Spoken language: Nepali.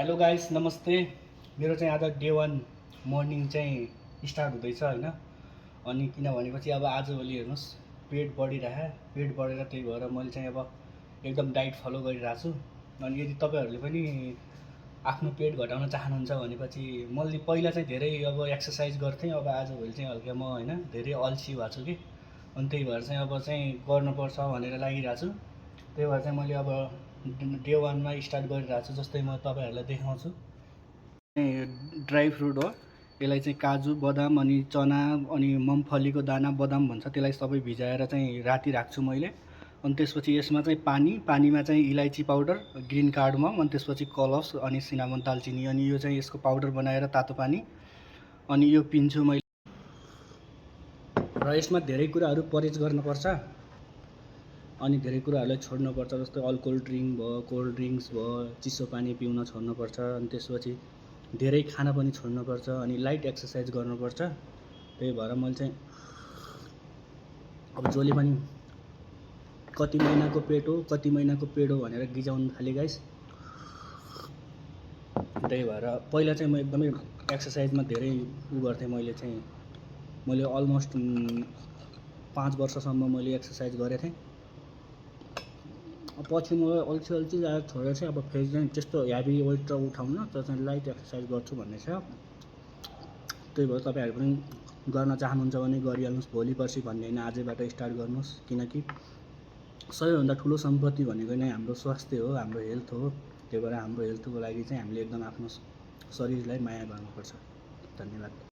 हेलो गाइस, नमस्ते। मेरो चाहिँ आज डे 1 मर्निङ चाहिँ स्टार्ट हुँदैछ होइन। अनि किन भनेपछि अब आजभोलि हेर्नुहोस् पेट बढेर त्यही भएर मैले चाहिँ अब एकदम डाइट फलो गरिरहेको छु। अनि यदि तपाईँहरूले पनि आफ्नो पेट घटाउन चाहनुहुन्छ भनेपछि मैले पहिला चाहिँ धेरै अब एक्सर्साइज गर्थेँ, अब आजभोलि चाहिँ हल्का म होइन धेरै अल्छी भएको छु कि। अनि त्यही भएर चाहिँ अब चाहिँ गर्नुपर्छ भनेर लागिरहेको छु। त्यही भएर चाहिँ मैले अब डे 1मा स्टार्ट गरिरहेको छु। जस्तै म तपाईँहरूलाई देखाउँछु। ड्राई फ्रुट हो, यसलाई चाहिँ काजु बदाम अनि चना अनि मुङफलीको दाना बदाम भन्छ, त्यसलाई सबै भिजाएर चाहिँ राति राख्छु मैले। अनि त्यसपछि यसमा चाहिँ पानीमा चाहिँ इलाइची पाउडर, ग्रिन कार्डमम, अनि त्यसपछि कलौस अनि सिनामन दालचिनी, अनि यो चाहिँ यसको पाउडर बनाएर तातो पानी, अनि यो पिन्छु मैले। र यसमा धेरै कुराहरू परहेज गर्नुपर्छ अनि धेरै कुराहरूलाई छोड्नुपर्छ। जस्तै अल्कोहल ड्रिङ्क भयो, कोल्ड ड्रिङ्क्स भयो, चिसो पानी पिउन छोड्नुपर्छ। अनि त्यसपछि धेरै खाना पनि छोड्नुपर्छ अनि लाइट एक्सर्साइज गर्नुपर्छ। त्यही भएर मैले चाहिँ अब जसले पनि कति महिनाको पेट हो भनेर गिजाउनु थालेँ गाइस। त्यही भएर पहिला चाहिँ म एकदमै एक्सर्साइजमा धेरै गर्थेँ। मैले अलमोस्ट 5 वर्षसम्म मैले एक्सर्साइज गरेको थिएँ। पछि म अल्छी आएर छोडेर चाहिँ अब फेरि चाहिँ त्यस्तो हेभी वेट त उठाउन त चाहिँ लाइट एक्सर्साइज गर्छु भन्ने छ। त्यही भएर तपाईँहरू पनि गर्न चाहनुहुन्छ भने गरिहाल्नुहोस्। भोलि पर्सि भन्ने होइन, आजैबाट स्टार्ट गर्नुहोस्। किनकि सबैभन्दा ठुलो सम्पत्ति भनेको नै हाम्रो स्वास्थ्य हो, हाम्रो हेल्थ हो। त्यही भएर हाम्रो हेल्थको लागि चाहिँ हामीले एकदम आफ्नो शरीरलाई माया गर्नुपर्छ। धन्यवाद।